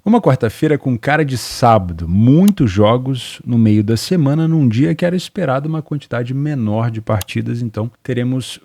Uma quarta-feira com cara de sábado, muitos jogos no meio da semana, num dia que era esperado uma quantidade menor de partidas, então teremos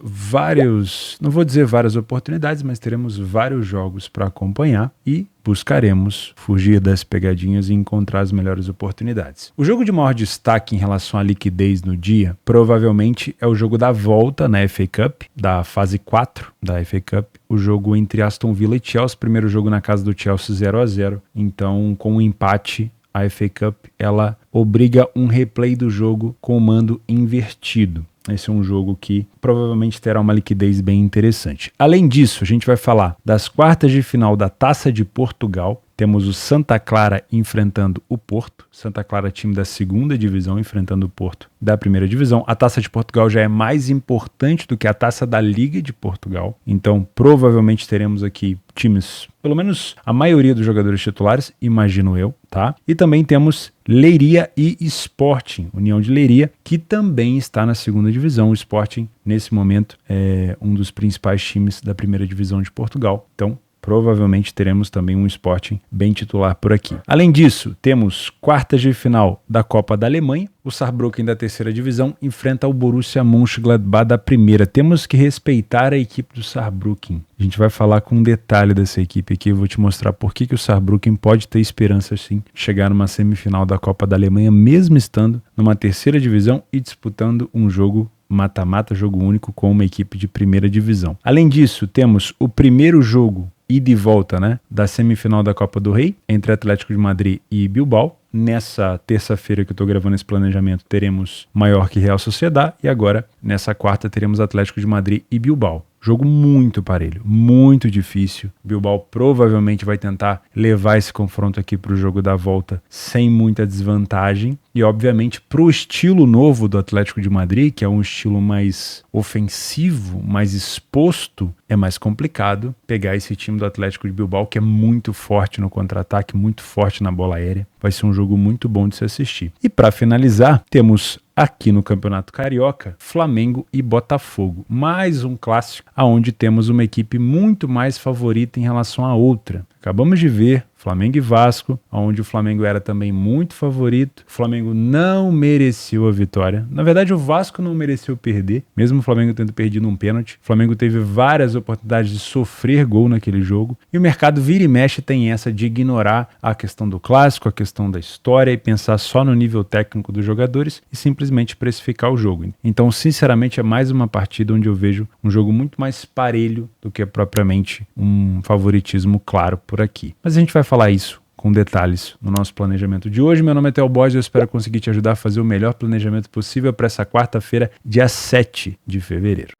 não vou dizer várias oportunidades, mas teremos vários jogos para acompanhar e buscaremos fugir das pegadinhas e encontrar as melhores oportunidades. O jogo de maior destaque em relação à liquidez no dia, provavelmente é o jogo da volta na FA Cup, da fase 4 da FA Cup, o jogo entre Aston Villa e Chelsea, primeiro jogo na casa do Chelsea 0-0, então com um empate a FA Cup ela obriga um replay do jogo com o mando invertido. Esse é um jogo que provavelmente terá uma liquidez bem interessante. Além disso, a gente vai falar das quartas de final da Taça de Portugal. Temos o Santa Clara enfrentando o Porto. Santa Clara, time da segunda divisão, enfrentando o Porto da primeira divisão. A Taça de Portugal já é mais importante do que a Taça da Liga de Portugal. Então, provavelmente teremos aqui times, pelo menos a maioria dos jogadores titulares, imagino eu, tá? E também temos Leiria e Sporting, União de Leiria, que também está na segunda divisão. O Sporting, nesse momento, é um dos principais times da primeira divisão de Portugal. Então, provavelmente teremos também um Sporting bem titular por aqui. Além disso, temos quartas de final da Copa da Alemanha. O Saarbrücken da terceira divisão enfrenta o Borussia Mönchengladbach da primeira. Temos que respeitar a equipe do Saarbrücken. A gente vai falar com um detalhe dessa equipe aqui. Eu vou te mostrar por que o Saarbrücken pode ter esperança sim de chegar numa semifinal da Copa da Alemanha, mesmo estando numa terceira divisão e disputando um jogo mata-mata, jogo único com uma equipe de primeira divisão. Além disso, temos o primeiro jogo ida e volta, né, da semifinal da Copa do Rei, entre Atlético de Madrid e Bilbao. Nessa terça-feira que eu estou gravando esse planejamento, teremos Mallorca e Real Sociedad, e agora, nessa quarta, teremos Atlético de Madrid e Bilbao. Jogo muito parelho, muito difícil. Bilbao provavelmente vai tentar levar esse confronto aqui para o jogo da volta sem muita desvantagem. E, obviamente, para o estilo novo do Atlético de Madrid, que é um estilo mais ofensivo, mais exposto, é mais complicado pegar esse time do Atlético de Bilbao, que é muito forte no contra-ataque, muito forte na bola aérea. Vai ser um jogo muito bom de se assistir. E para finalizar, temos aqui no Campeonato Carioca, Flamengo e Botafogo. Mais um clássico, onde temos uma equipe muito mais favorita em relação à outra. Acabamos de ver Flamengo e Vasco, onde o Flamengo era também muito favorito. O Flamengo não mereceu a vitória. Na verdade, o Vasco não mereceu perder, mesmo o Flamengo tendo perdido um pênalti. O Flamengo teve várias oportunidades de sofrer gol naquele jogo. E o mercado vira e mexe tem essa de ignorar a questão do clássico, a questão da história e pensar só no nível técnico dos jogadores e simplesmente precificar o jogo. Então, sinceramente, é mais uma partida onde eu vejo um jogo muito mais parelho do que propriamente um favoritismo claro por aqui. Mas a gente vai falar isso com detalhes no nosso planejamento de hoje. Meu nome é Theo Borges e eu espero conseguir te ajudar a fazer o melhor planejamento possível para essa quarta-feira, dia 7 de fevereiro.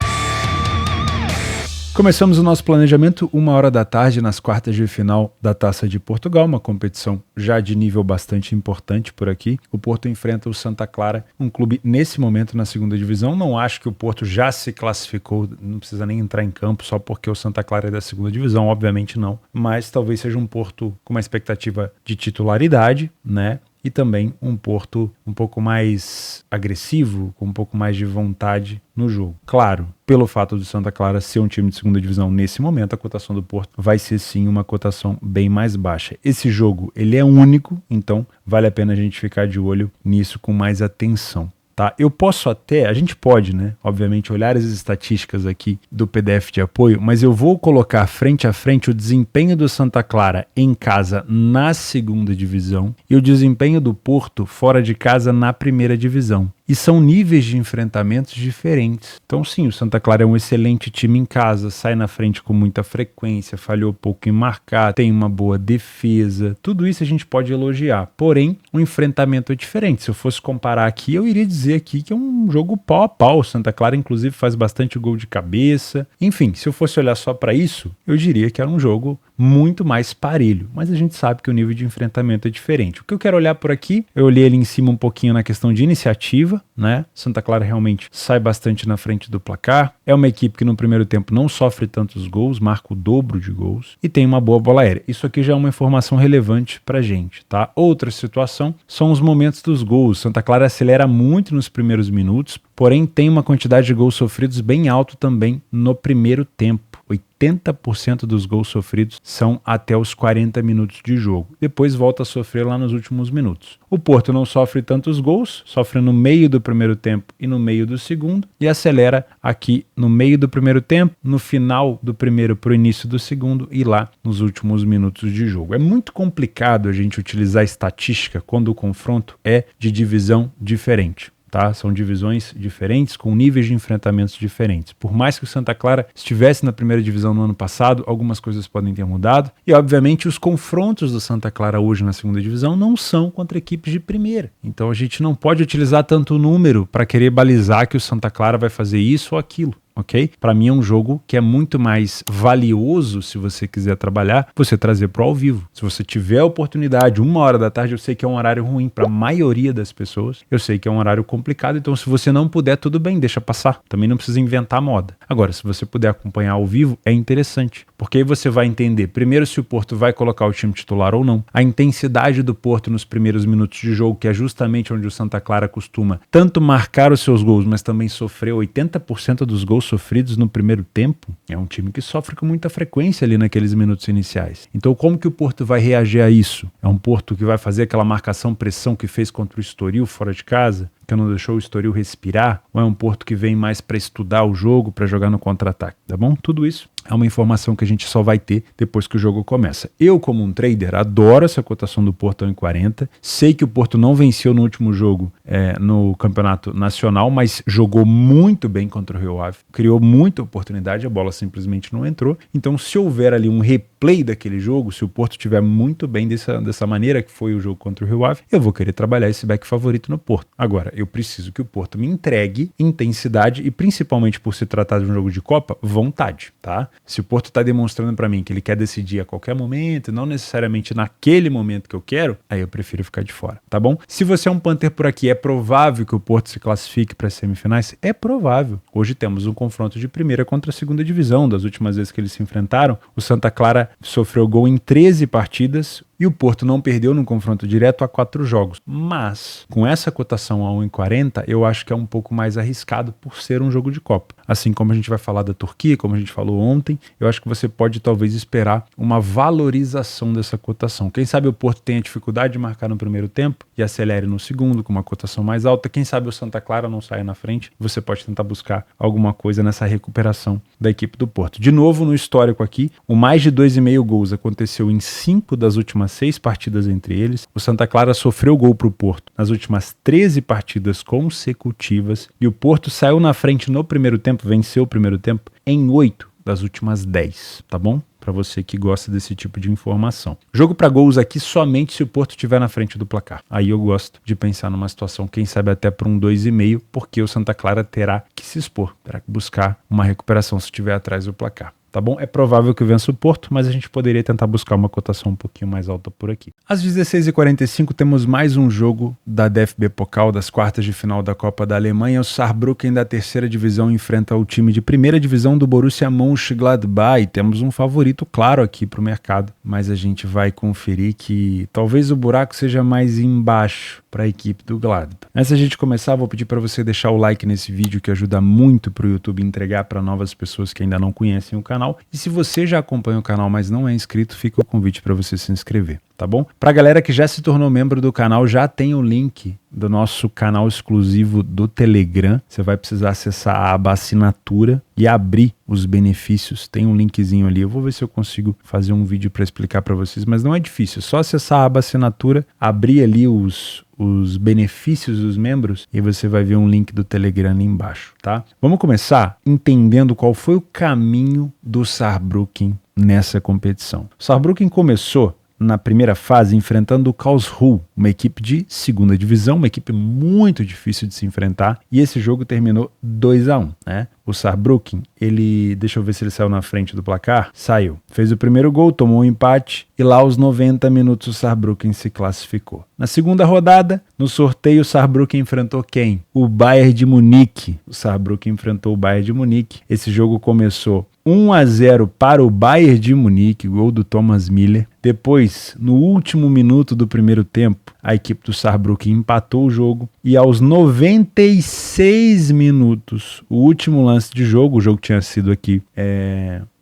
Começamos o nosso planejamento 1h da tarde nas quartas de final da Taça de Portugal, uma competição já de nível bastante importante por aqui. O Porto enfrenta o Santa Clara, um clube nesse momento na segunda divisão. Não acho que o Porto já se classificou, não precisa nem entrar em campo só porque o Santa Clara é da segunda divisão, obviamente não. Mas talvez seja um Porto com uma expectativa de titularidade, né? E também um Porto um pouco mais agressivo, com um pouco mais de vontade no jogo. Claro, pelo fato do Santa Clara ser um time de segunda divisão nesse momento, a cotação do Porto vai ser sim uma cotação bem mais baixa. Esse jogo, ele é único, então vale a pena a gente ficar de olho nisso com mais atenção. Tá? Eu posso até, a gente pode, né, obviamente, olhar as estatísticas aqui do PDF de apoio, mas eu vou colocar frente a frente o desempenho do Santa Clara em casa na segunda divisão e o desempenho do Porto fora de casa na primeira divisão. E são níveis de enfrentamentos diferentes. Então sim, o Santa Clara é um excelente time em casa, sai na frente com muita frequência, falhou pouco em marcar, tem uma boa defesa. Tudo isso a gente pode elogiar. Porém, o enfrentamento é diferente. Se eu fosse comparar aqui, eu iria dizer aqui que é um jogo pau a pau. O Santa Clara, inclusive, faz bastante gol de cabeça. Enfim, se eu fosse olhar só para isso, eu diria que era um jogo muito mais parelho, mas a gente sabe que o nível de enfrentamento é diferente. O que eu quero olhar por aqui, eu olhei ali em cima um pouquinho na questão de iniciativa, né? Santa Clara realmente sai bastante na frente do placar, é uma equipe que no primeiro tempo não sofre tantos gols, marca o dobro de gols e tem uma boa bola aérea. Isso aqui já é uma informação relevante pra gente, tá? Outra situação são os momentos dos gols. Santa Clara acelera muito nos primeiros minutos, porém tem uma quantidade de gols sofridos bem alto também no primeiro tempo. 80% dos gols sofridos são até os 40 minutos de jogo. Depois volta a sofrer lá nos últimos minutos. O Porto não sofre tantos gols, sofre no meio do primeiro tempo e no meio do segundo, e acelera aqui no meio do primeiro tempo, no final do primeiro para o início do segundo e lá nos últimos minutos de jogo. É muito complicado a gente utilizar estatística quando o confronto é de divisão diferente. Tá? São divisões diferentes, com níveis de enfrentamentos diferentes. Por mais que o Santa Clara estivesse na primeira divisão no ano passado, algumas coisas podem ter mudado. E, obviamente, os confrontos do Santa Clara hoje na segunda divisão não são contra equipes de primeira. Então, a gente não pode utilizar tanto número para querer balizar que o Santa Clara vai fazer isso ou aquilo. Ok? Para mim é um jogo que é muito mais valioso, se você quiser trabalhar, você trazer para o ao vivo. Se você tiver a oportunidade, 1h da tarde, eu sei que é um horário ruim para a maioria das pessoas, eu sei que é um horário complicado, então se você não puder, tudo bem, deixa passar. Também não precisa inventar moda. Agora, se você puder acompanhar ao vivo, é interessante, porque aí você vai entender, primeiro, se o Porto vai colocar o time titular ou não, a intensidade do Porto nos primeiros minutos de jogo, que é justamente onde o Santa Clara costuma tanto marcar os seus gols, mas também sofrer 80% dos gols sofridos no primeiro tempo. É um time que sofre com muita frequência ali naqueles minutos iniciais. Então, como que o Porto vai reagir a isso? É um Porto que vai fazer aquela marcação-pressão que fez contra o Estoril fora de casa, que não deixou o Estoril respirar? Ou é um Porto que vem mais para estudar o jogo, para jogar no contra-ataque? Tá bom? Tudo isso é uma informação que a gente só vai ter depois que o jogo começa. Eu, como um trader, adoro essa cotação do Porto 1,40. Sei que o Porto não venceu no último jogo no Campeonato Nacional, mas jogou muito bem contra o Rio Ave. Criou muita oportunidade, a bola simplesmente não entrou. Então, se houver ali um replay daquele jogo, se o Porto estiver muito bem dessa maneira que foi o jogo contra o Rio Ave, eu vou querer trabalhar esse back favorito no Porto. Agora, eu preciso que o Porto me entregue intensidade e, principalmente por se tratar de um jogo de Copa, vontade, tá? Se o Porto está demonstrando para mim que ele quer decidir a qualquer momento, não necessariamente naquele momento que eu quero, aí eu prefiro ficar de fora, tá bom? Se você é um Panther por aqui, é provável que o Porto se classifique para as semifinais? É provável. Hoje temos um confronto de primeira contra a segunda divisão. Das últimas vezes que eles se enfrentaram, o Santa Clara sofreu gol em 13 partidas, e o Porto não perdeu no confronto direto há 4 jogos. Mas, com essa cotação a 1,40, eu acho que é um pouco mais arriscado por ser um jogo de Copa. Assim como a gente vai falar da Turquia, como a gente falou ontem, eu acho que você pode talvez esperar uma valorização dessa cotação. Quem sabe o Porto tenha dificuldade de marcar no primeiro tempo e acelere no segundo com uma cotação mais alta. Quem sabe o Santa Clara não saia na frente. Você pode tentar buscar alguma coisa nessa recuperação da equipe do Porto. De novo, no histórico aqui, o mais de 2,5 gols aconteceu em 5 das últimas 6 partidas entre eles. O Santa Clara sofreu gol para o Porto nas últimas 13 partidas consecutivas e o Porto saiu na frente no primeiro tempo, venceu o primeiro tempo em 8 das últimas 10, tá bom? Para você que gosta desse tipo de informação. Jogo para gols aqui somente se o Porto estiver na frente do placar. Aí eu gosto de pensar numa situação, quem sabe até para um 2,5, porque o Santa Clara terá que se expor, terá que buscar uma recuperação se estiver atrás do placar. Tá bom? É provável que vença o Porto, mas a gente poderia tentar buscar uma cotação um pouquinho mais alta por aqui. Às 16h45 temos mais um jogo da DFB Pokal, das quartas de final da Copa da Alemanha. O Saarbrücken da terceira divisão enfrenta o time de primeira divisão do Borussia Mönchengladbach. E temos um favorito claro aqui para o mercado, mas a gente vai conferir que talvez o buraco seja mais embaixo para a equipe do Gladbach. Antes da gente começar, vou pedir para você deixar o like nesse vídeo, que ajuda muito para o YouTube entregar para novas pessoas que ainda não conhecem o canal. E se você já acompanha o canal, mas não é inscrito, fica o convite para você se inscrever, tá bom? Para a galera que já se tornou membro do canal, já tem o link do nosso canal exclusivo do Telegram. Você vai precisar acessar a aba assinatura e abrir os benefícios. Tem um linkzinho ali. Eu vou ver se eu consigo fazer um vídeo para explicar para vocês, mas não é difícil. É só acessar a aba assinatura, abrir ali os benefícios dos membros e você vai ver um link do Telegram ali embaixo, tá? Vamos começar entendendo qual foi o caminho do Saarbrücken nessa competição. O Saarbrücken começou na primeira fase enfrentando o Karlsruhe, uma equipe de segunda divisão, uma equipe muito difícil de se enfrentar, e esse jogo terminou 2-1, né? O Saarbrücken, deixa eu ver se ele saiu na frente do placar, saiu. Fez o primeiro gol, tomou um empate, e lá aos 90 minutos o Saarbrücken se classificou. Na segunda rodada, no sorteio, o Saarbrücken enfrentou quem? O Bayern de Munique. O Saarbrücken enfrentou o Bayern de Munique. Esse jogo começou 1-0 para o Bayern de Munique, gol do Thomas Müller. Depois, no último minuto do primeiro tempo, a equipe do Saarbrücken empatou o jogo e aos 96 minutos, o último lance de jogo, o jogo tinha sido aqui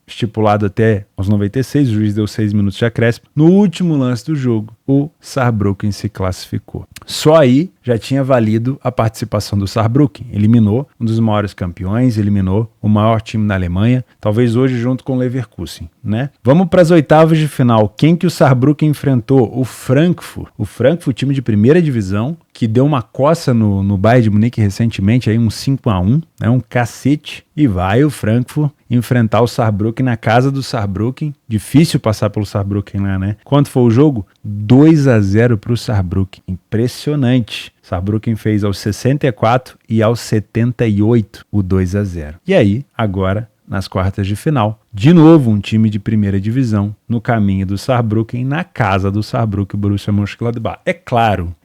estipulado até aos 96, o juiz deu 6 minutos de acréscimo. No último lance do jogo, o Saarbrücken se classificou. Só aí já tinha valido a participação do Saarbrücken. Eliminou um dos maiores campeões, eliminou o maior time da Alemanha, talvez hoje junto com o Leverkusen, né? Vamos para as oitavas de final. Quem que o Saarbrücken enfrentou? O Frankfurt. O Frankfurt, time de primeira divisão, que deu uma coça no Bayern de Munique recentemente, aí um 5-1, né? Um cacete. E vai o Frankfurt enfrentar o Saarbrücken na casa do Saarbrücken. Difícil passar pelo Saarbrücken lá, né? Quanto foi o jogo? 2-0 para o Saarbrücken. Impressionante. Saarbrücken fez aos 64 e aos 78 o 2-0. E aí, agora, nas quartas de final, de novo um time de primeira divisão no caminho do Saarbrücken, na casa do Saarbrücken, Borussia Mönchengladbach. É claro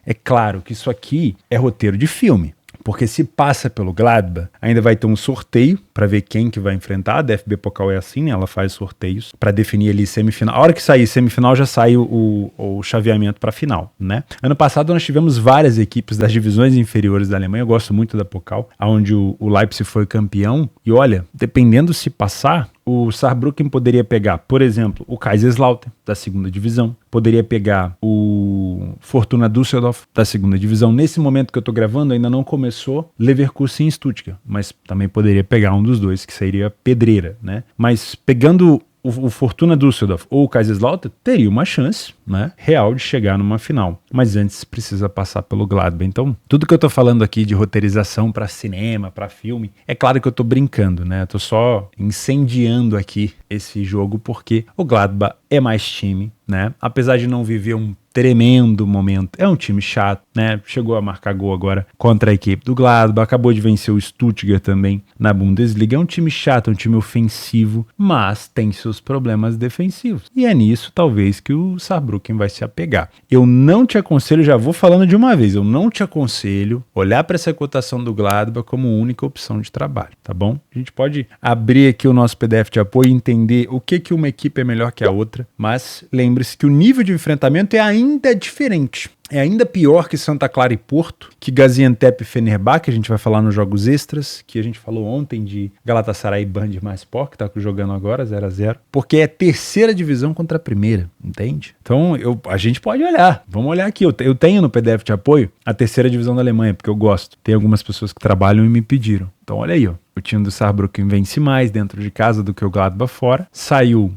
que isso aqui é roteiro de filme. Porque se passa pelo Gladbach, ainda vai ter um sorteio para ver quem que vai enfrentar. A DFB Pokal é assim, né? Ela faz sorteios para definir ali semifinal. A hora que sair semifinal já sai o chaveamento para final, né? Ano passado nós tivemos várias equipes das divisões inferiores da Alemanha. Eu gosto muito da Pokal, onde o Leipzig foi campeão. E olha, dependendo se passar, o Saarbrücken poderia pegar, por exemplo, o Kaiserslautern, da segunda divisão. Poderia pegar o Fortuna Düsseldorf, da segunda divisão. Nesse momento que eu estou gravando, ainda não começou Leverkusen e Stuttgart. Mas também poderia pegar um dos dois, que seria pedreira, né? Mas pegando o Fortuna Düsseldorf ou o Kaiserslautern, teria uma chance, né, real de chegar numa final. Mas antes precisa passar pelo Gladbach. Então, tudo que eu tô falando aqui de roteirização para cinema, para filme, é claro que eu tô brincando, né? Eu tô só incendiando aqui esse jogo porque o Gladbach é mais time, né? Apesar de não viver um tremendo momento, é um time chato, né? Chegou a marcar gol agora contra a equipe do Gladbach, acabou de vencer o Stuttgart também na Bundesliga. É um time chato, é um time ofensivo, mas tem seus problemas defensivos. E é nisso, talvez, que o Saarbrücken vai se apegar. Eu não te aconselho, já vou falando de uma vez, eu não te aconselho olhar para essa cotação do Gladbach como única opção de trabalho, tá bom? A gente pode abrir aqui o nosso PDF de apoio e entender o que uma equipe é melhor que a outra, mas lembre-se que o nível de enfrentamento é ainda diferente. É ainda pior que Santa Clara e Porto, que Gaziantep e Fenerbahçe, que a gente vai falar nos jogos extras, que a gente falou ontem de Galatasaray e Bandırmaspor, que tá jogando agora 0-0, porque é terceira divisão contra a primeira, entende? Então a gente pode olhar, vamos olhar aqui, eu tenho no PDF de apoio a terceira divisão da Alemanha, porque eu gosto, tem algumas pessoas que trabalham e me pediram. Então olha aí, ó. O time do Saarbrücken vence mais dentro de casa do que o Gladbach fora. Saiu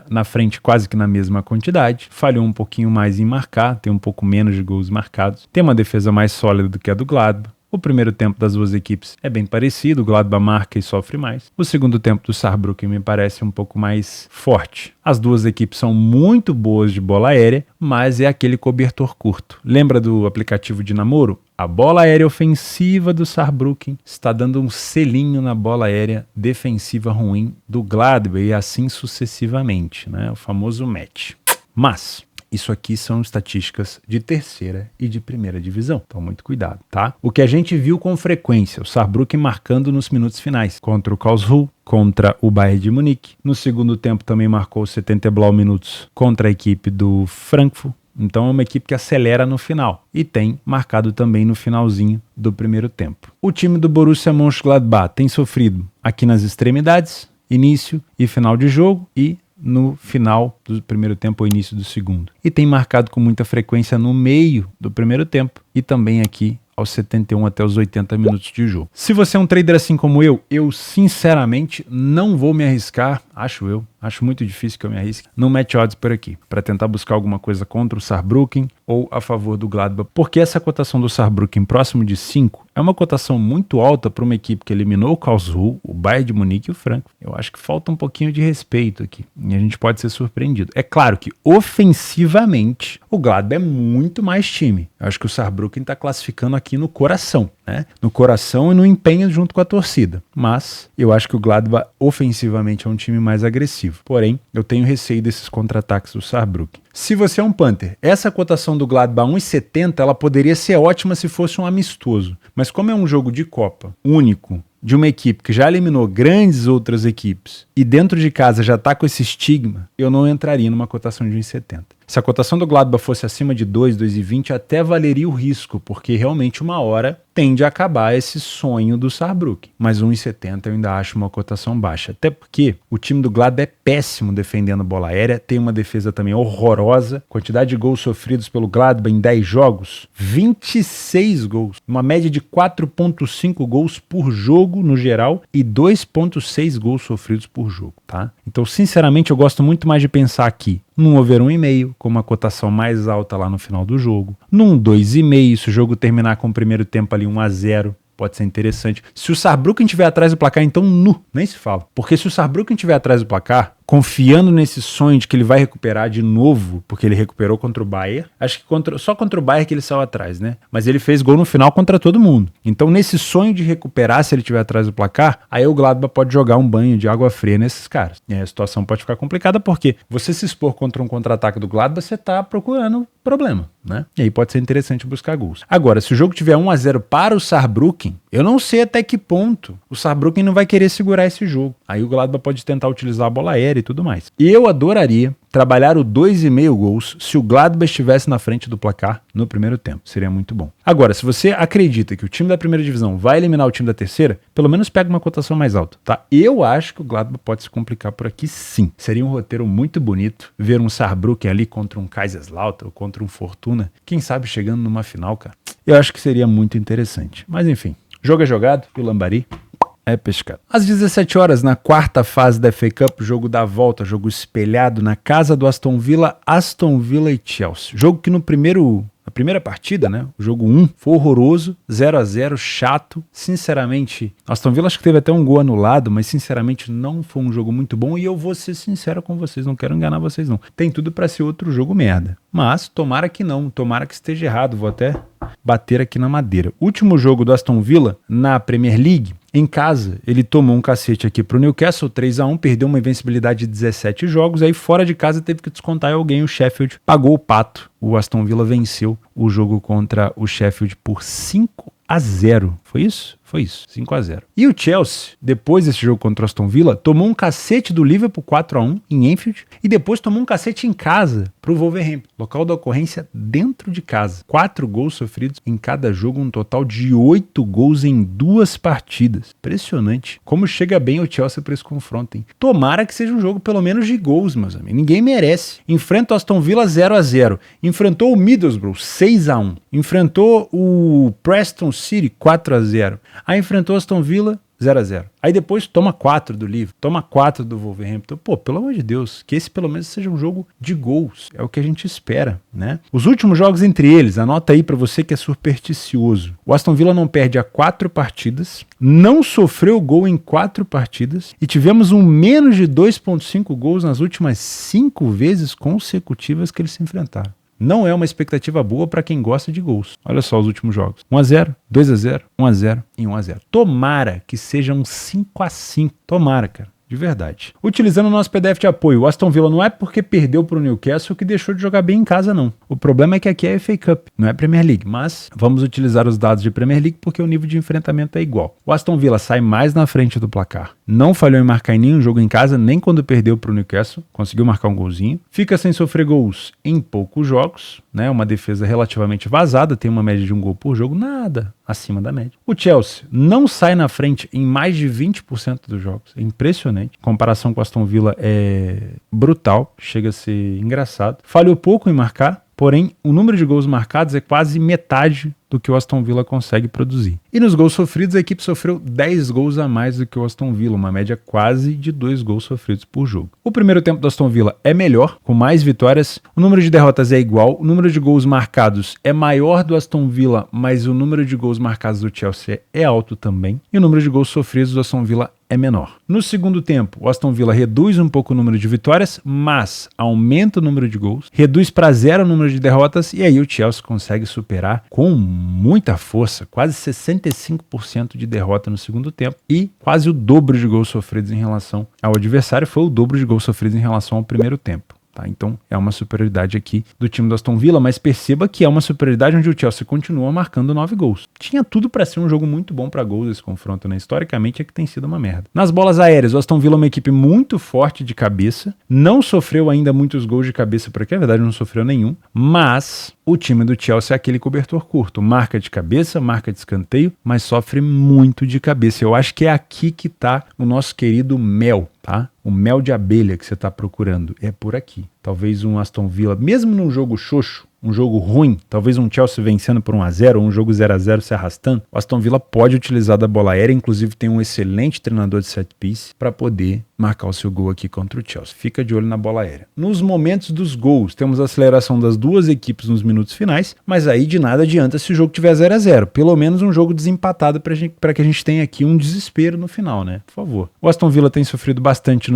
na frente quase que na mesma quantidade. Falhou um pouquinho mais em marcar, tem um pouco menos de gols marcados. Tem uma defesa mais sólida do que a do Gladbach. O primeiro tempo das duas equipes é bem parecido, o Gladbach marca e sofre mais. O segundo tempo do Saarbrücken me parece um pouco mais forte. As duas equipes são muito boas de bola aérea, mas é aquele cobertor curto. Lembra do aplicativo de namoro? A bola aérea ofensiva do Saarbrücken está dando um selinho na bola aérea defensiva ruim do Gladbach e assim sucessivamente, né? O famoso match. Mas isso aqui são estatísticas de terceira e de primeira divisão. Então, muito cuidado, tá? O que a gente viu com frequência, o Saarbrücken marcando nos minutos finais, contra o Karlsruhe, contra o Bayern de Munique. No segundo tempo também marcou 70 minutos contra a equipe do Frankfurt. Então é uma equipe que acelera no final e tem marcado também no finalzinho do primeiro tempo. O time do Borussia Mönchengladbach tem sofrido aqui nas extremidades, início e final de jogo e no final do primeiro tempo ou início do segundo. E tem marcado com muita frequência no meio do primeiro tempo e também aqui aos 71 até os 80 minutos de jogo. Se você é um trader assim como eu sinceramente não vou me arriscar, acho muito difícil que eu me arrisque, no match odds por aqui, para tentar buscar alguma coisa contra o Saarbrücken ou a favor do Gladbach, porque essa cotação do Saarbrücken próximo de 5 é uma cotação muito alta para uma equipe que eliminou o Karlsruhe, o Bayern de Munique e o Frankfurt. Eu acho que falta um pouquinho de respeito aqui e a gente pode ser surpreendido. É claro que ofensivamente o Gladbach é muito mais time. Eu acho que o Saarbrücken está classificando aqui no coração, né? No coração e no empenho junto com a torcida. Mas eu acho que o Gladbach ofensivamente é um time mais agressivo. Porém, eu tenho receio desses contra-ataques do Saarbrücken. Se você é um Panther, essa cotação do Gladbach 1,70 ela poderia ser ótima se fosse um amistoso. Mas como é um jogo de Copa único, de uma equipe que já eliminou grandes outras equipes e dentro de casa já está com esse estigma, eu não entraria numa cotação de 1,70. Se a cotação do Gladbach fosse acima de 2, 2,20, até valeria o risco, porque realmente uma hora tende a acabar esse sonho do Saarbrücken. Mas 1,70 eu ainda acho uma cotação baixa. Até porque o time do Gladbach é péssimo defendendo bola aérea, tem uma defesa também horrorosa. Quantidade de gols sofridos pelo Gladbach em 10 jogos, 26 gols. Uma média de 4,5 gols por jogo no geral e 2,6 gols sofridos por jogo, tá? Então, sinceramente, eu gosto muito mais de pensar aqui num over 1,5, com uma cotação mais alta lá no final do jogo. Num 2,5, se o jogo terminar com o primeiro tempo ali 1-0, pode ser interessante. Se o Saarbrücken estiver atrás do placar, então nem se fala. Porque se o Saarbrücken estiver atrás do placar, confiando nesse sonho de que ele vai recuperar de novo, porque ele recuperou contra o Bayern, acho que só contra o Bayern que ele saiu atrás, né? Mas ele fez gol no final contra todo mundo. Então, nesse sonho de recuperar, se ele estiver atrás do placar, aí o Gladbach pode jogar um banho de água fria nesses caras. E aí a situação pode ficar complicada, porque você se expor contra um contra-ataque do Gladbach, você tá procurando problema, né? E aí pode ser interessante buscar gols. Agora, se o jogo tiver 1-0 para o Saarbrücken, eu não sei até que ponto o Saarbrücken não vai querer segurar esse jogo. Aí o Gladbach pode tentar utilizar a bola aérea e tudo mais. E eu adoraria trabalhar o 2,5 gols se o Gladbach estivesse na frente do placar no primeiro tempo. Seria muito bom. Agora, se você acredita que o time da primeira divisão vai eliminar o time da terceira, pelo menos pega uma cotação mais alta, tá? Eu acho que o Gladbach pode se complicar por aqui, sim. Seria um roteiro muito bonito ver um Saarbrücken ali contra um Kaiserslautern ou contra um Fortuna. Quem sabe chegando numa final, cara. Eu acho que seria muito interessante. Mas enfim, jogo é jogado e o Lambari é pescado. Às 17 horas, na quarta fase da FA Cup, jogo da volta, jogo espelhado na casa do Aston Villa e Chelsea. Jogo que na primeira partida, né, o jogo 1, foi horroroso, 0-0, chato. Sinceramente, Aston Villa acho que teve até um gol anulado, mas sinceramente não foi um jogo muito bom e eu vou ser sincero com vocês, não quero enganar vocês não. Tem tudo pra ser outro jogo merda. Mas tomara que não, tomara que esteja errado, vou até bater aqui na madeira. Último jogo do Aston Villa na Premier League, em casa, ele tomou um cacete aqui pro Newcastle, 3-1, perdeu uma invencibilidade de 17 jogos, aí fora de casa teve que descontar alguém, o Sheffield pagou o pato. O Aston Villa venceu o jogo contra o Sheffield por 5-0. Foi isso? Foi isso, 5-0. E o Chelsea, depois desse jogo contra o Aston Villa, tomou um cacete do Liverpool 4-1 em Anfield e depois tomou um cacete em casa pro Wolverhampton. Local da ocorrência dentro de casa. 4 gols sofridos em cada jogo, um total de 8 gols em 2 partidas. Impressionante. Como chega bem o Chelsea para esse confronto, hein? Tomara que seja um jogo pelo menos de gols, meus amigos. Ninguém merece. Enfrenta o Aston Villa 0-0. Enfrentou o Middlesbrough 6-1. Enfrentou o Preston City 4-0. Aí enfrentou o Aston Villa 0-0. Aí depois toma 4 do Liverpool, toma 4 do Wolverhampton. Pô, pelo amor de Deus, que esse pelo menos seja um jogo de gols. É o que a gente espera, né? Os últimos jogos entre eles, anota aí pra você que é supersticioso. O Aston Villa não perde há 4 partidas, não sofreu gol em 4 partidas e tivemos um menos de 2,5 gols nas últimas 5 vezes consecutivas que eles se enfrentaram. Não é uma expectativa boa para quem gosta de gols. Olha só os últimos jogos. 1-0, 2-0, 1-0 e 1-0. Tomara que seja um 5-5. Tomara, cara. De verdade. Utilizando o nosso PDF de apoio, o Aston Villa não é porque perdeu para o Newcastle que deixou de jogar bem em casa, não. O problema é que aqui é FA Cup, não é Premier League. Mas vamos utilizar os dados de Premier League porque o nível de enfrentamento é igual. O Aston Villa sai mais na frente do placar. Não falhou em marcar em nenhum jogo em casa, nem quando perdeu para o Newcastle. Conseguiu marcar um golzinho. Fica sem sofrer gols em poucos jogos, né? Uma defesa relativamente vazada, tem uma média de um gol por jogo, nada acima da média. O Chelsea não sai na frente em mais de 20% dos jogos. É impressionante. A comparação com o Aston Villa é brutal, chega a ser engraçado. Falhou pouco em marcar, porém o número de gols marcados é quase metade do que o Aston Villa consegue produzir. E nos gols sofridos, a equipe sofreu 10 gols a mais do que o Aston Villa, uma média quase de 2 gols sofridos por jogo. O primeiro tempo do Aston Villa é melhor, com mais vitórias, o número de derrotas é igual, o número de gols marcados é maior do Aston Villa, mas o número de gols marcados do Chelsea é alto também, e o número de gols sofridos do Aston Villa é menor. No segundo tempo, o Aston Villa reduz um pouco o número de vitórias, mas aumenta o número de gols, reduz para 0 o número de derrotas, e aí o Chelsea consegue superar com muita força, quase 65% de derrota no segundo tempo e quase o dobro de gols sofridos em relação ao adversário, foi o dobro de gols sofridos em relação ao primeiro tempo. Tá? Então é uma superioridade aqui do time do Aston Villa, mas perceba que é uma superioridade onde o Chelsea continua marcando 9 gols. Tinha tudo para ser um jogo muito bom para gols esse confronto, né? Historicamente é que tem sido uma merda. Nas bolas aéreas, o Aston Villa é uma equipe muito forte de cabeça, não sofreu ainda muitos gols de cabeça por aqui, na verdade não sofreu nenhum, mas o time do Chelsea é aquele cobertor curto, marca de cabeça, marca de escanteio, mas sofre muito de cabeça. Eu acho que é aqui que tá o nosso querido mel, tá? O mel de abelha que você tá procurando é por aqui. Talvez um Aston Villa, mesmo num jogo xoxo, um jogo ruim, talvez um Chelsea vencendo por 1-0 ou um jogo 0-0 se arrastando, o Aston Villa pode utilizar da bola aérea, inclusive tem um excelente treinador de set piece para poder marcar o seu gol aqui contra o Chelsea. Fica de olho na bola aérea. Nos momentos dos gols, temos a aceleração das duas equipes nos minutos finais, mas aí de nada adianta se o jogo tiver 0-0. Pelo menos um jogo desempatado para que a gente tenha aqui um desespero no final, né? Por favor. O Aston Villa tem sofrido bastante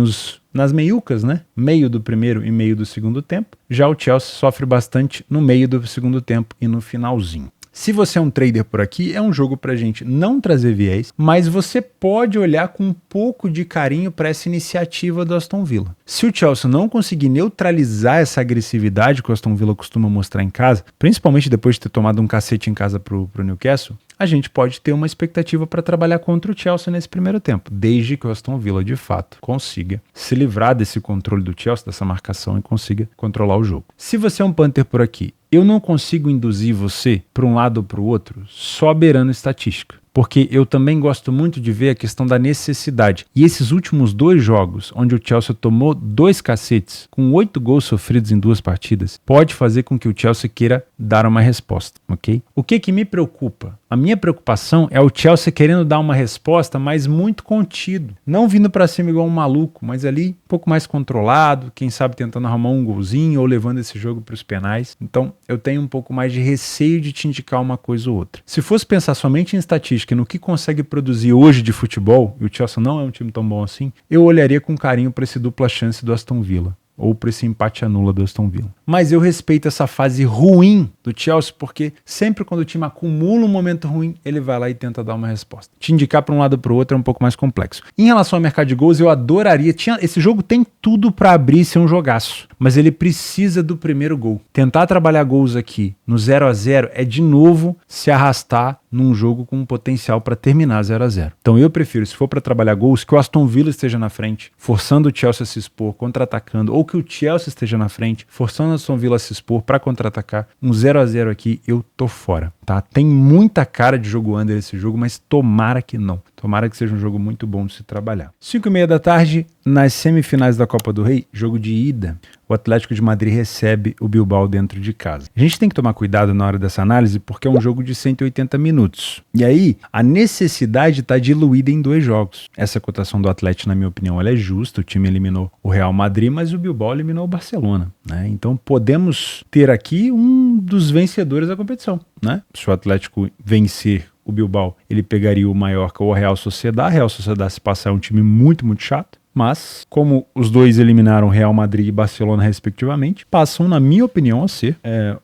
nas meiucas, né? Meio do primeiro e meio do segundo tempo. Já o Chelsea sofre bastante no meio do segundo tempo e no finalzinho. Se você é um trader por aqui, é um jogo pra gente não trazer viés, mas você pode olhar com um pouco de carinho para essa iniciativa do Aston Villa. Se o Chelsea não conseguir neutralizar essa agressividade que o Aston Villa costuma mostrar em casa, principalmente depois de ter tomado um cacete em casa pro Newcastle, a gente pode ter uma expectativa para trabalhar contra o Chelsea nesse primeiro tempo, desde que o Aston Villa, de fato, consiga se livrar desse controle do Chelsea, dessa marcação, e consiga controlar o jogo. Se você é um punter por aqui, eu não consigo induzir você para um lado ou para o outro só beirando estatística. Porque eu também gosto muito de ver a questão da necessidade. E esses últimos 2 jogos, onde o Chelsea tomou 2 cacetes, com 8 gols sofridos em 2 partidas, pode fazer com que o Chelsea queira dar uma resposta, ok? O que me preocupa? A minha preocupação é o Chelsea querendo dar uma resposta, mas muito contido. Não vindo para cima igual um maluco, mas ali um pouco mais controlado, quem sabe tentando arrumar um golzinho ou levando esse jogo para os penais. Então eu tenho um pouco mais de receio de te indicar uma coisa ou outra. Se fosse pensar somente em estatística, no que consegue produzir hoje de futebol, e o Chelsea não é um time tão bom assim, eu olharia com carinho para esse dupla chance do Aston Villa, ou para esse empate anula do Aston Villa. Mas eu respeito essa fase ruim do Chelsea, porque sempre quando o time acumula um momento ruim, ele vai lá e tenta dar uma resposta. Te indicar para um lado ou para o outro é um pouco mais complexo. Em relação ao mercado de gols, eu adoraria... Esse jogo tem tudo para abrir e ser um jogaço, mas ele precisa do primeiro gol. Tentar trabalhar gols aqui no 0-0 é de novo se arrastar num jogo com um potencial para terminar 0-0. Então eu prefiro, se for para trabalhar gols, que o Aston Villa esteja na frente, forçando o Chelsea a se expor, contra-atacando, ou que o Chelsea esteja na frente, forçando o Aston Villa a se expor para contra-atacar. Um 0-0 aqui, eu tô fora, tá? Tem muita cara de jogo under esse jogo, mas tomara que não. Tomara que seja um jogo muito bom de se trabalhar. 5h30 da tarde, nas semifinais da Copa do Rei, jogo de ida, o Atlético de Madrid recebe o Bilbao dentro de casa. A gente tem que tomar cuidado na hora dessa análise, porque é um jogo de 180 minutos. E aí, a necessidade está diluída em 2 jogos. Essa cotação do Atlético, na minha opinião, ela é justa. O time eliminou o Real Madrid, mas o Bilbao eliminou o Barcelona, né? Então podemos ter aqui um dos vencedores da competição, né? Se o Atlético vencer o Bilbao, ele pegaria o Mallorca ou a Real Sociedad. A Real Sociedad, se passar, é um time muito, muito chato. Mas, como os dois eliminaram Real Madrid e Barcelona respectivamente, passam, na minha opinião, a ser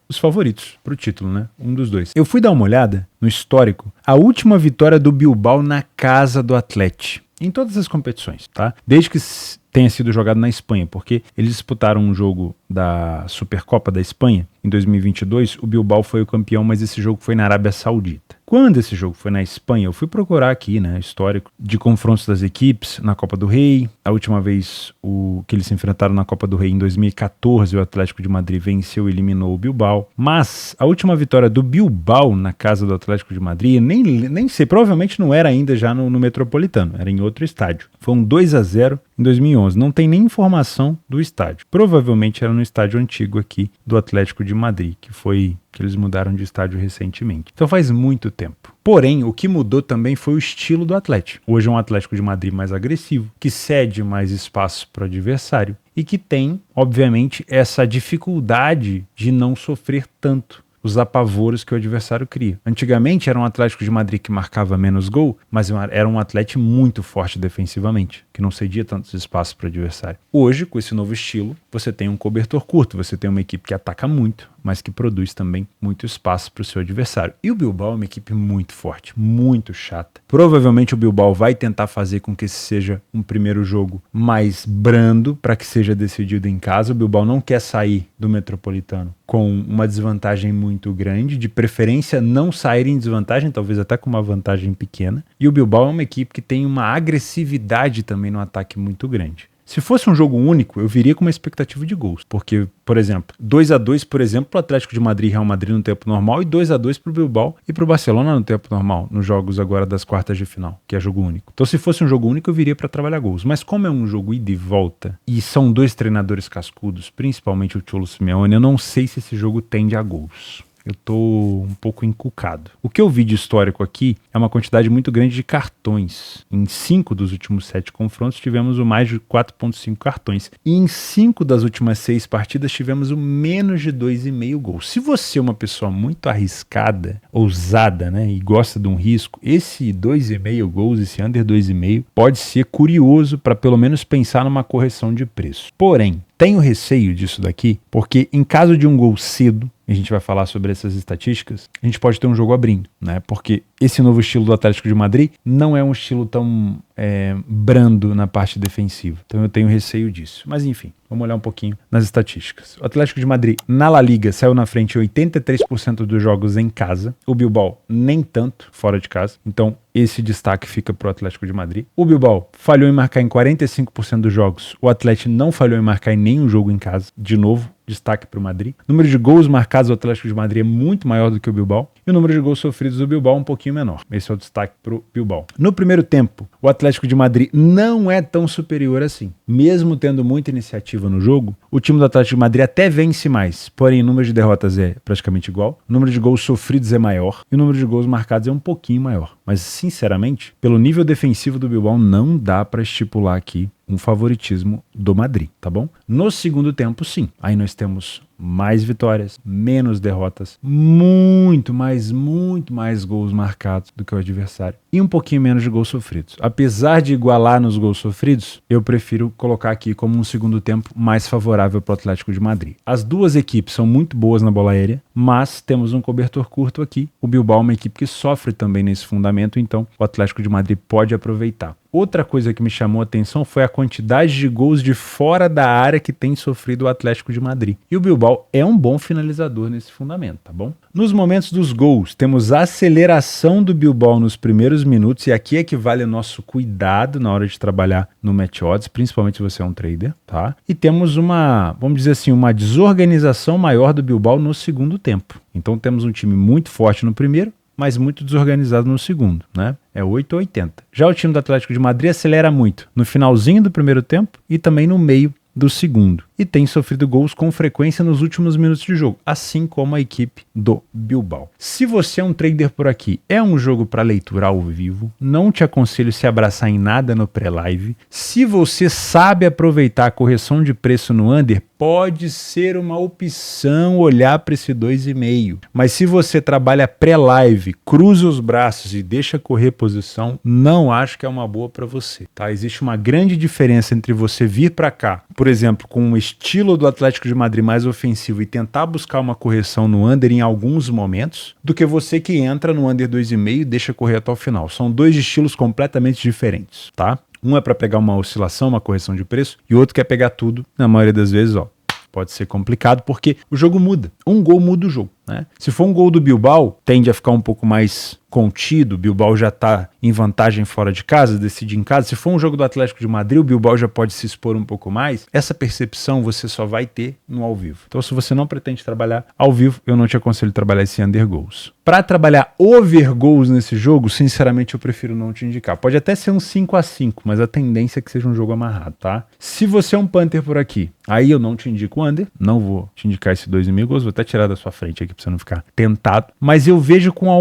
os favoritos para o título, né? Um dos dois. Eu fui dar uma olhada no histórico. A última vitória do Bilbao na casa do Atlético, em todas as competições, tá? Desde que tenha sido jogado na Espanha, porque eles disputaram um jogo da Supercopa da Espanha em 2022, o Bilbao foi o campeão, mas esse jogo foi na Arábia Saudita. Quando esse jogo foi na Espanha, eu fui procurar aqui, né, histórico de confrontos das equipes na Copa do Rei. A última vez que eles se enfrentaram na Copa do Rei em 2014, o Atlético de Madrid venceu e eliminou o Bilbao. Mas a última vitória do Bilbao na casa do Atlético de Madrid, nem sei, provavelmente não era ainda já no Metropolitano, era em outro estádio. Foi um 2-0 em 2011. Não tem nem informação do estádio. Provavelmente era no estádio antigo aqui do Atlético de Madrid, que eles mudaram de estádio recentemente. Então faz muito tempo. Porém, o que mudou também foi o estilo do Atlético. Hoje é um Atlético de Madrid mais agressivo, que cede mais espaço para o adversário e que tem, obviamente, essa dificuldade de não sofrer tanto os apavoros que o adversário cria. Antigamente era um Atlético de Madrid que marcava menos gol, mas era um Atlético muito forte defensivamente, que não cedia tantos espaços para o adversário. Hoje, com esse novo estilo, você tem um cobertor curto, você tem uma equipe que ataca muito, mas que produz também muito espaço para o seu adversário. E o Bilbao é uma equipe muito forte, muito chata. Provavelmente o Bilbao vai tentar fazer com que esse seja um primeiro jogo mais brando para que seja decidido em casa. O Bilbao não quer sair do Metropolitano com uma desvantagem muito grande, de preferência não sair em desvantagem, talvez até com uma vantagem pequena. E o Bilbao é uma equipe que tem uma agressividade também no ataque muito grande. Se fosse um jogo único, eu viria com uma expectativa de gols. Porque, por exemplo, 2-2, por exemplo, para o Atlético de Madrid e Real Madrid no tempo normal e 2-2 para o Bilbao e para o Barcelona no tempo normal, nos jogos agora das quartas de final, que é jogo único. Então, se fosse um jogo único, eu viria para trabalhar gols. Mas como é um jogo ida e volta, e são dois treinadores cascudos, principalmente o Cholo Simeone, eu não sei se esse jogo tende a gols. Eu tô um pouco encucado. O que eu vi de histórico aqui é uma quantidade muito grande de cartões. Em 5 dos últimos 7 confrontos tivemos o mais de 4,5 cartões. E em 5 das últimas 6 partidas tivemos o menos de 2,5 gols. Se você é uma pessoa muito arriscada, ousada, né, e gosta de um risco, esse 2,5 gols, esse under 2,5, pode ser curioso para pelo menos pensar numa correção de preço. Porém, tenho receio disso daqui, porque em caso de um gol cedo, a gente vai falar sobre essas estatísticas, a gente pode ter um jogo abrindo, né? Porque esse novo estilo do Atlético de Madrid não é um estilo tão brando na parte defensiva. Então eu tenho receio disso. Mas enfim, vamos olhar um pouquinho nas estatísticas. O Atlético de Madrid, na La Liga, saiu na frente 83% dos jogos em casa. O Bilbao, nem tanto, fora de casa. Então esse destaque fica para o Atlético de Madrid. O Bilbao falhou em marcar em 45% dos jogos. O Atlético não falhou em marcar em nenhum jogo em casa. De novo, destaque para o Madrid. O número de gols marcados do Atlético de Madrid é muito maior do que o Bilbao. E o número de gols sofridos do Bilbao é um pouquinho menor. Esse é o destaque para o Bilbao. No primeiro tempo, o Atlético de Madrid não é tão superior assim. Mesmo tendo muita iniciativa no jogo, o time do Atlético de Madrid até vence mais. Porém, o número de derrotas é praticamente igual. O número de gols sofridos é maior. E o número de gols marcados é um pouquinho maior. Mas, sinceramente, pelo nível defensivo do Bilbao, não dá para estipular aqui um favoritismo do Madrid, tá bom? No segundo tempo, sim. Aí nós temos mais vitórias, menos derrotas, muito mais gols marcados do que o adversário e um pouquinho menos de gols sofridos. Apesar de igualar nos gols sofridos, eu prefiro colocar aqui como um segundo tempo mais favorável para o Atlético de Madrid. As duas equipes são muito boas na bola aérea, mas temos um cobertor curto aqui. O Bilbao é uma equipe que sofre também nesse fundamento, então o Atlético de Madrid pode aproveitar. Outra coisa que me chamou a atenção foi a quantidade de gols de fora da área que tem sofrido o Atlético de Madrid. E o Bilbao é um bom finalizador nesse fundamento, tá bom? Nos momentos dos gols, temos a aceleração do Bilbao nos primeiros minutos, e aqui é que vale o nosso cuidado na hora de trabalhar no Match Odds, principalmente se você é um trader, tá? E temos vamos dizer assim, uma desorganização maior do Bilbao no segundo tempo. Então temos um time muito forte no primeiro, mas muito desorganizado no segundo, né? É 8-80. Já o time do Atlético de Madrid acelera muito no finalzinho do primeiro tempo e também no meio do segundo. E tem sofrido gols com frequência nos últimos minutos de jogo, assim como a equipe do Bilbao. Se você é um trader por aqui, é um jogo para leitura ao vivo, não te aconselho se abraçar em nada no pré-live. Se você sabe aproveitar a correção de preço no under, pode ser uma opção olhar para esse 2,5. Mas se você trabalha pré-live, cruza os braços e deixa correr posição, não acho que é uma boa para você, tá? Existe uma grande diferença entre você vir para cá, por exemplo, com um estilo do Atlético de Madrid mais ofensivo e tentar buscar uma correção no under em alguns momentos, do que você que entra no under 2,5 e deixa correr até o final. São dois estilos completamente diferentes, tá? Um é para pegar uma oscilação, uma correção de preço, e o outro quer pegar tudo. Na maioria das vezes, pode ser complicado porque o jogo muda. Um gol muda o jogo, né? Se for um gol do Bilbao, tende a ficar um pouco mais contido. O Bilbao já está em vantagem fora de casa, decide em casa. Se for um jogo do Atlético de Madrid, o Bilbao já pode se expor um pouco mais. Essa percepção você só vai ter no ao vivo. Então, se você não pretende trabalhar ao vivo, eu não te aconselho trabalhar esse under goals. Para trabalhar over goals nesse jogo, sinceramente, eu prefiro não te indicar. Pode até ser um 5-5, mas a tendência é que seja um jogo amarrado, tá? Se você é um punter por aqui, aí eu não te indico o under, não vou te indicar esse 2,5 gols, vou até tirar da sua frente aqui pra você não ficar tentado, mas eu vejo com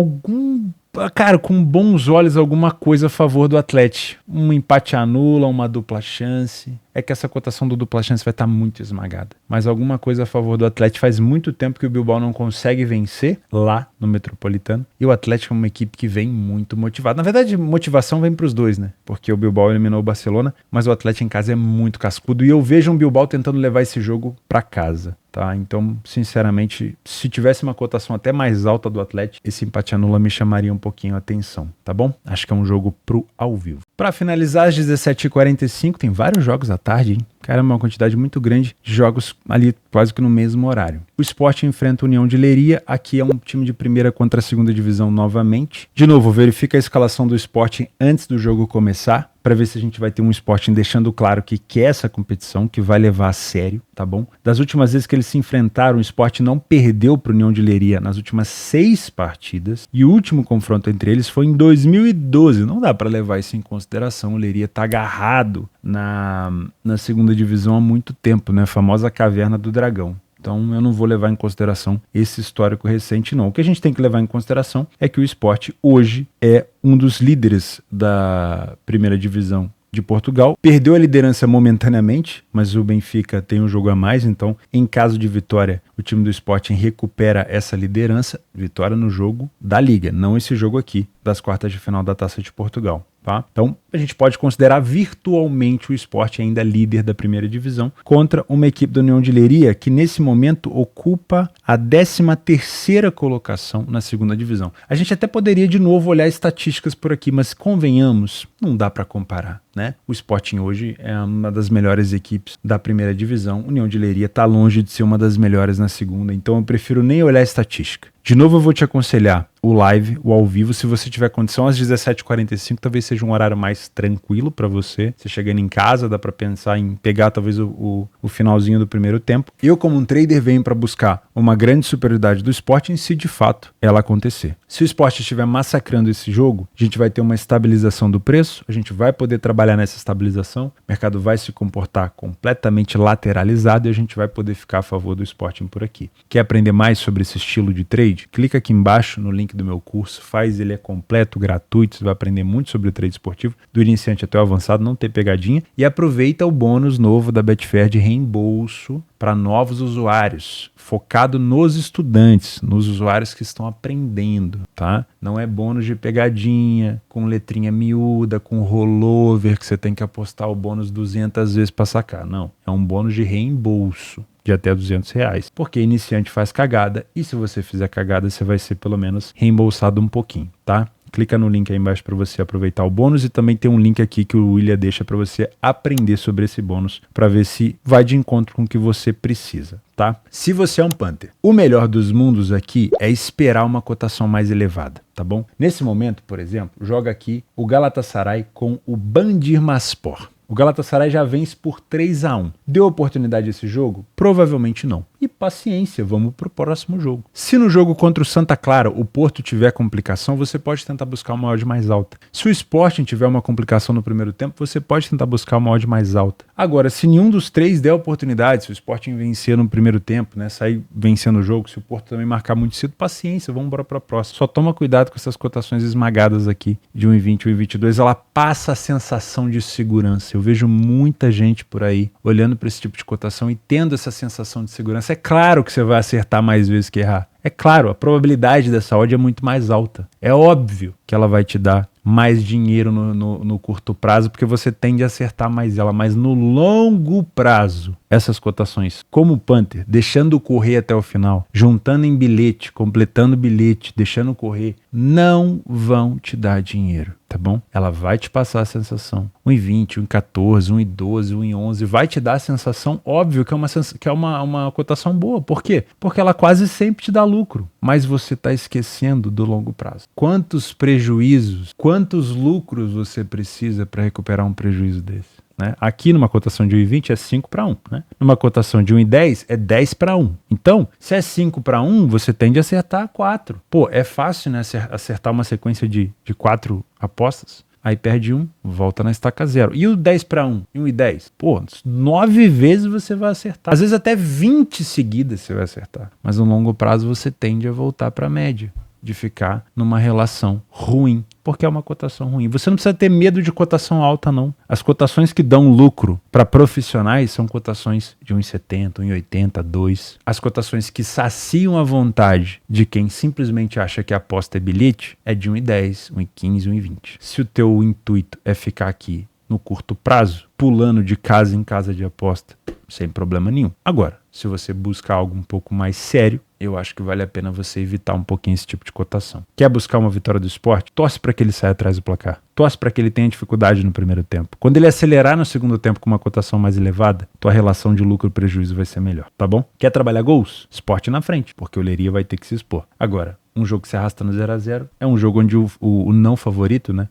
bons olhos alguma coisa a favor do Atlético. Um empate anula, uma dupla chance. É que essa cotação do dupla chance vai estar muito esmagada. Mas alguma coisa a favor do Atlético. Faz muito tempo que o Bilbao não consegue vencer lá no Metropolitano. E o Atlético é uma equipe que vem muito motivada. Na verdade, motivação vem para os dois, né? Porque o Bilbao eliminou o Barcelona, mas o Atlético em casa é muito cascudo. E eu vejo um Bilbao tentando levar esse jogo para casa. tá? Então, sinceramente, se tivesse uma cotação até mais alta do Atlético, esse empate anula me chamaria um pouquinho a atenção, tá bom? Acho que é um jogo pro ao vivo. Para finalizar, às 17h45, tem vários jogos à tarde, hein? Caramba, uma quantidade muito grande de jogos ali quase que no mesmo horário. O Sport enfrenta a União de Leiria, aqui é um time de primeira contra a segunda divisão novamente. De novo, verifica a escalação do Sport antes do jogo começar, para ver se a gente vai ter um Sporting deixando claro que quer essa competição, que vai levar a sério, tá bom? Das últimas vezes que eles se enfrentaram, o Sport não perdeu para o União de Leiria nas últimas 6 partidas, e o último confronto entre eles foi em 2012. Não dá para levar isso em consideração, o Leiria tá agarrado na segunda divisão há muito tempo, né? A famosa Caverna do Dragão. Então eu não vou levar em consideração esse histórico recente, não. O que a gente tem que levar em consideração é que o Sport hoje é um dos líderes da primeira divisão de Portugal. Perdeu a liderança momentaneamente, mas o Benfica tem um jogo a mais, então em caso de vitória, o time do Sporting recupera essa liderança, vitória no jogo da Liga, não esse jogo aqui das quartas de final da Taça de Portugal. Tá? Então, a gente pode considerar virtualmente o Sport ainda líder da primeira divisão contra uma equipe da União de Leiria que nesse momento ocupa a 13ª colocação na segunda divisão. A gente até poderia de novo olhar estatísticas por aqui, mas convenhamos, não dá para comparar, né? O Sporting hoje é uma das melhores equipes da primeira divisão, União de Leiria está longe de ser uma das melhores na segunda, então eu prefiro nem olhar estatística. De novo eu vou te aconselhar o live, o ao vivo, se você tiver condição às 17h45, talvez seja um horário mais tranquilo para você. Você chegando em casa, dá para pensar em pegar talvez o finalzinho do primeiro tempo. Eu, como um trader, venho para buscar uma grande superioridade do Sporting se de fato ela acontecer. Se o Sporting estiver massacrando esse jogo, a gente vai ter uma estabilização do preço, a gente vai poder trabalhar nessa estabilização, o mercado vai se comportar completamente lateralizado e a gente vai poder ficar a favor do Sporting por aqui. Quer aprender mais sobre esse estilo de trade? Clica aqui embaixo no link do meu curso, ele é completo, gratuito, você vai aprender muito sobre o trade esportivo, do iniciante até o avançado, não ter pegadinha, e aproveita o bônus novo da Betfair de reembolso para novos usuários, focado nos estudantes, nos usuários que estão aprendendo, tá? Não é bônus de pegadinha, com letrinha miúda, com rollover, que você tem que apostar o bônus 200 vezes para sacar, não, é um bônus de reembolso de até R$200, porque iniciante faz cagada e se você fizer cagada você vai ser pelo menos reembolsado um pouquinho, tá? Clica no link aí embaixo para você aproveitar o bônus e também tem um link aqui que o William deixa para você aprender sobre esse bônus para ver se vai de encontro com o que você precisa, tá? Se você é um punter, o melhor dos mundos aqui é esperar uma cotação mais elevada, tá bom? Nesse momento, por exemplo, joga aqui o Galatasaray com o Bandırmaspor. O Galatasaray já vence por 3-1. Deu oportunidade esse jogo? Provavelmente não. E paciência, vamos pro próximo jogo. Se no jogo contra o Santa Clara o Porto tiver complicação, você pode tentar buscar uma odd mais alta. Se o Sporting tiver uma complicação no primeiro tempo, você pode tentar buscar uma odd mais alta. Agora, se nenhum dos três der oportunidade, se o Sporting vencer no primeiro tempo, né, sair vencendo o jogo, se o Porto também marcar muito cedo, paciência, vamos embora para a próxima. Só toma cuidado com essas cotações esmagadas aqui de 1,20, 1,22, ela passa a sensação de segurança. Eu vejo muita gente por aí olhando para esse tipo de cotação e tendo essa sensação de segurança. É claro que você vai acertar mais vezes que errar. É claro, a probabilidade dessa odd é muito mais alta. É óbvio que ela vai te dar mais dinheiro no curto prazo, porque você tende a acertar mais ela. Mas no longo prazo, essas cotações, como o punter, deixando correr até o final, juntando em bilhete, completando bilhete, deixando correr, não vão te dar dinheiro, tá bom? Ela vai te passar a sensação. 1,20, 1,14, 1,12, 1,11, vai te dar a sensação, óbvio, que é uma cotação boa. Por quê? Porque ela quase sempre te dá lucro, mas você está esquecendo do longo prazo. Quantos prejuízos, quantos lucros você precisa para recuperar um prejuízo desse? Né? Aqui numa cotação de 1,20 é 5-1, né? Numa cotação de 1,10 é 10-1. Então, se é 5-1, você tende a acertar 4. Pô, é fácil, né, acertar uma sequência de 4 apostas. Aí perde 1, volta na estaca 0. E o 10-1 e 1,10? Pô, 9 vezes você vai acertar. Às vezes até 20 seguidas você vai acertar. Mas no longo prazo você tende a voltar para a média, de ficar numa relação ruim, porque é uma cotação ruim. Você não precisa ter medo de cotação alta, não. As cotações que dão lucro para profissionais são cotações de 1,70, 1,80, 2. As cotações que saciam a vontade de quem simplesmente acha que a aposta é bilhete é de 1,10, 1,15, 1,20. Se o teu intuito é ficar aqui no curto prazo, pulando de casa em casa de aposta, sem problema nenhum. Agora, se você busca algo um pouco mais sério, eu acho que vale a pena você evitar um pouquinho esse tipo de cotação. Quer buscar uma vitória do Sport? Torce para que ele saia atrás do placar. Torce para que ele tenha dificuldade no primeiro tempo. Quando ele acelerar no segundo tempo com uma cotação mais elevada, tua relação de lucro-prejuízo vai ser melhor, tá bom? Quer trabalhar gols? Sport na frente, porque o Leiria vai ter que se expor. Agora, um jogo que se arrasta no 0-0 é um jogo onde o não favorito, né,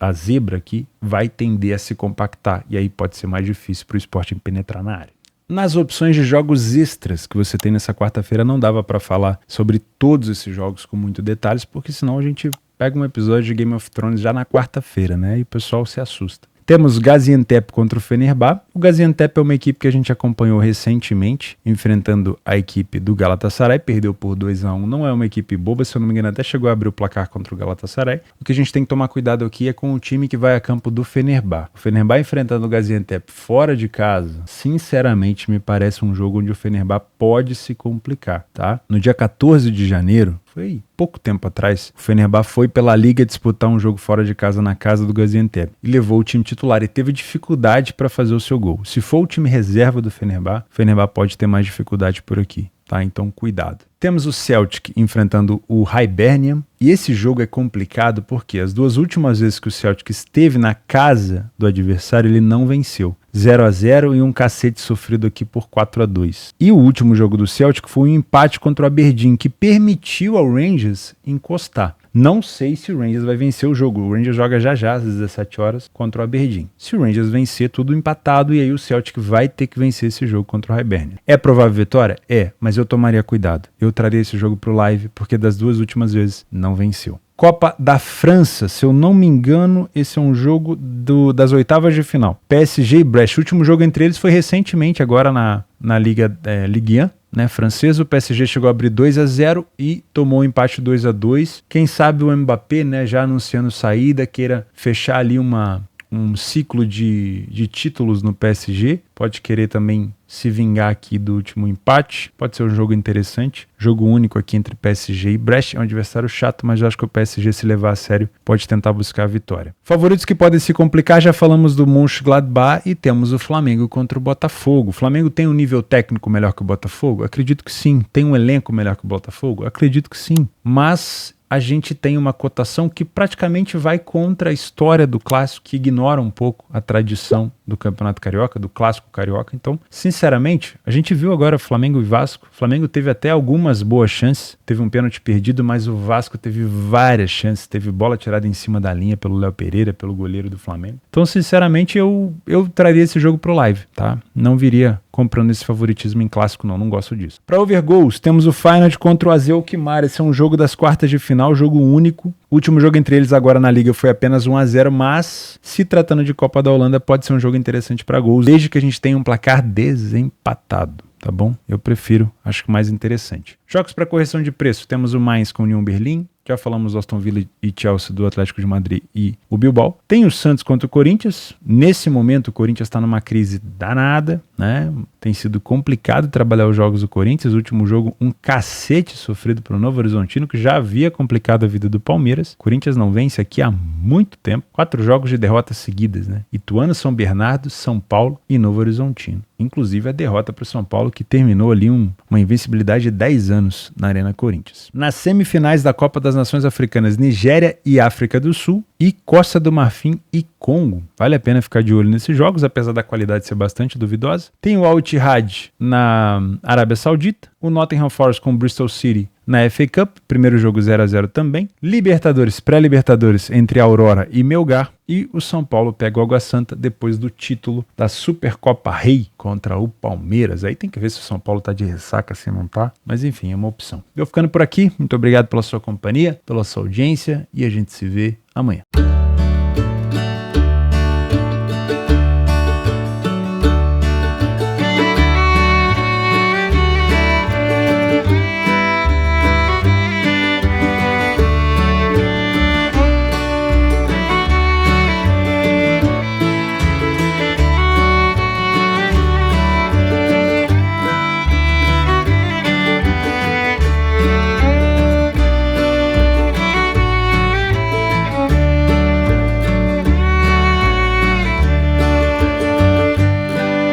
a zebra aqui, vai tender a se compactar. E aí pode ser mais difícil para o Sport penetrar na área. Nas opções de jogos extras que você tem nessa quarta-feira, não dava para falar sobre todos esses jogos com muitos detalhes, porque senão a gente pega um episódio de Game of Thrones já na quarta-feira, né? E o pessoal se assusta. Temos Gaziantep contra o Fenerbahçe. O Gaziantep é uma equipe que a gente acompanhou recentemente, enfrentando a equipe do Galatasaray, perdeu por 2-1. Não é uma equipe boba, se eu não me engano, até chegou a abrir o placar contra o Galatasaray. O que a gente tem que tomar cuidado aqui é com o time que vai a campo do Fenerbahçe. O Fenerbahçe enfrentando o Gaziantep fora de casa, sinceramente me parece um jogo onde o Fenerbahçe pode se complicar, tá? No dia 14 de janeiro, foi pouco tempo atrás, o Fenerbahçe foi pela Liga disputar um jogo fora de casa na casa do Gaziantep e levou o time titular e teve dificuldade para fazer o seu gol. Se for o time reserva do Fenerbahçe, o Fenerbahçe pode ter mais dificuldade por aqui, tá? Então cuidado. Temos o Celtic enfrentando o Hibernian e esse jogo é complicado porque as duas últimas vezes que o Celtic esteve na casa do adversário ele não venceu. 0-0 e um cacete sofrido aqui por 4-2. E o último jogo do Celtic foi um empate contra o Aberdeen que permitiu ao Rangers encostar. Não sei se o Rangers vai vencer o jogo. O Rangers joga já às 17 horas contra o Aberdeen. Se o Rangers vencer, tudo empatado e aí o Celtic vai ter que vencer esse jogo contra o Hibernian. É provável vitória? É, mas eu tomaria cuidado. Eu traria esse jogo pro live porque das duas últimas vezes não venceu. Copa da França, se eu não me engano, esse é um jogo das oitavas de final. PSG e Brest, o último jogo entre eles foi recentemente, agora na Ligue 1, né, francesa. O PSG chegou a abrir 2-0 e tomou um empate 2-2. Quem sabe o Mbappé, né, já anunciando saída, queira fechar ali um ciclo de títulos no PSG, pode querer também se vingar aqui do último empate, pode ser um jogo interessante, jogo único aqui entre PSG e Brest, é um adversário chato, mas eu acho que o PSG, se levar a sério, pode tentar buscar a vitória. Favoritos que podem se complicar, já falamos do Mönchengladbach e temos o Flamengo contra o Botafogo. O Flamengo tem um nível técnico melhor que o Botafogo? Acredito que sim. Tem um elenco melhor que o Botafogo? Acredito que sim, mas a gente tem uma cotação que praticamente vai contra a história do clássico, que ignora um pouco a tradição do Campeonato Carioca, do clássico carioca. Então, sinceramente, a gente viu agora Flamengo e Vasco. O Flamengo teve até algumas boas chances, teve um pênalti perdido, mas o Vasco teve várias chances, teve bola tirada em cima da linha pelo Léo Pereira, pelo goleiro do Flamengo. Então, sinceramente, eu traria esse jogo pro live, tá? Não viria comprando esse favoritismo em clássico, não gosto disso. Para over goals, temos o Feyenoord contra o AZ Alkmaar. Esse é um jogo das quartas de final, jogo único. O último jogo entre eles agora na Liga foi apenas 1-0, mas se tratando de Copa da Holanda, pode ser um jogo interessante para gols, desde que a gente tenha um placar desempatado, tá bom? Eu prefiro, acho que mais interessante. Jogos para correção de preço, temos o Mainz com o Union Berlim, já falamos do Aston Villa e Chelsea, do Atlético de Madrid e o Bilbao. Tem o Santos contra o Corinthians. Nesse momento o Corinthians está numa crise danada, né? Tem sido complicado trabalhar os jogos do Corinthians. O último jogo, um cacete sofrido pelo Novo Horizontino, que já havia complicado a vida do Palmeiras. O Corinthians não vence aqui há muito tempo. 4 jogos de derrotas seguidas, né? Ituano, São Bernardo, São Paulo e Novo Horizontino. Inclusive a derrota para o São Paulo, que terminou ali uma invencibilidade de 10 anos na Arena Corinthians. Nas semifinais da Copa das Nações Africanas, Nigéria e África do Sul, e Costa do Marfim e Congo. Vale a pena ficar de olho nesses jogos, apesar da qualidade ser bastante duvidosa. Tem o Al Ittihad na Arábia Saudita, o Nottingham Forest com o Bristol City na FA Cup, primeiro jogo 0-0 também. Libertadores, pré-Libertadores entre Aurora e Melgar. E o São Paulo pega o Água Santa depois do título da Supercopa Rei contra o Palmeiras. Aí tem que ver se o São Paulo tá de ressaca, se não tá. Mas enfim, é uma opção. Eu ficando por aqui, muito obrigado pela sua companhia, pela sua audiência e a gente se vê amanhã.